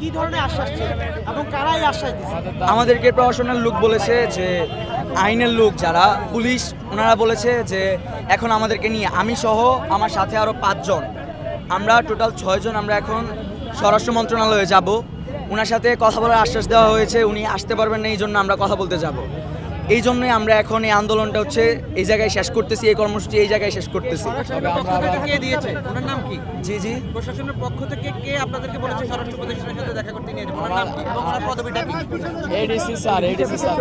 কি ধরনের আশ্বাস ছিল এবং কারাই আশ্বাস দিচ্ছে? আমাদেরকে প্রশাসনের লোক বলেছে যে আইনের লোক যারা পুলিশ ওনারা বলেছে যে এখন আমাদেরকে নিয়ে আমি সহ আমার সাথে আরও 5 জন আমরা টোটাল 6 জন আমরা এখন স্বরাষ্ট্র মন্ত্রণালয়ে যাব। ওনার সাথে কথা বলার আশ্বাস দেওয়া হয়েছে, উনি আসতে পারবেন না, এই জন্য আমরা কথা বলতে যাব। এই জন্যই আমরা এখন এই আন্দোলনটা হচ্ছে এই জায়গায় শেষ করতেছি, এই কর্মসূচি এই জায়গায় শেষ করতেছি। প্রশাসনের পক্ষ থেকে কে দিয়েছে? ওনার নাম কি? জি জি প্রশাসনের পক্ষ থেকে কে আপনাদেরকে বলেছে স্বরাষ্ট্র উপদেষ্টার সাথে দেখা করতে নিয়ে যাবেন? ওনার নাম কি এবং ওনার পদবিটা কি? ADC sir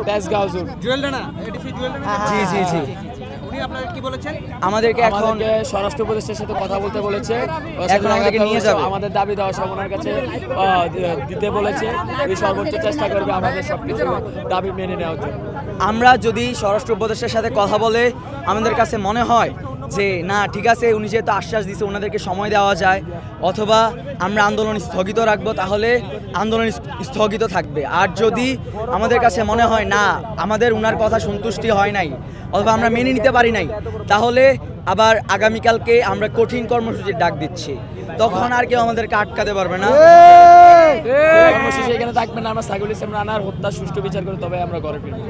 Tejgaon zone. Jewel Rana, ADC Jewel Rana. জি জি জি উনি আপনাদের কি বলেছেন? আমাদেরকে এখন আমাদেরকে স্বরাষ্ট্র উপদেষ্টার সাথে কথা বলতে বলেছে, এখন আমাদেরকে নিয়ে যাবে। আমাদের দাবি দেওয়া সব ওনার কাছে দিতে বলেছে। এই সর্বোচ্চ চেষ্টা করবে আমাদের সবকিছু দাবি মেনে নেওয়ার জন্য। আমরা যদি স্বরাষ্ট্র উপদেষ্টার সাথে কথা বলে আমাদের কাছে মনে হয় যে না ঠিক আছে, উনি যেহেতু আশ্বাস দিয়েছে ওনাদেরকে সময় দেওয়া যায়, অথবা আমরা আন্দোলন স্থগিত রাখবো, তাহলে আন্দোলন স্থগিত থাকবে। আর যদি আমাদের কাছে মনে হয় না আমাদের উনার কথা সন্তুষ্টি হয় নাই অথবা আমরা মেনে নিতে পারি নাই, তাহলে আবার আগামীকালকে আমরা কঠিন কর্মসূচির ডাক দিচ্ছি। তখন আর কেউ আমাদেরকে আটকাতে পারবে না। কর্মসূচি এখানে থাকবে না। আমরা সাইকুল ইসলাম রানার হত্যা সুষ্ঠু বিচার করে তবে আমরা ঘরে ফিরবো।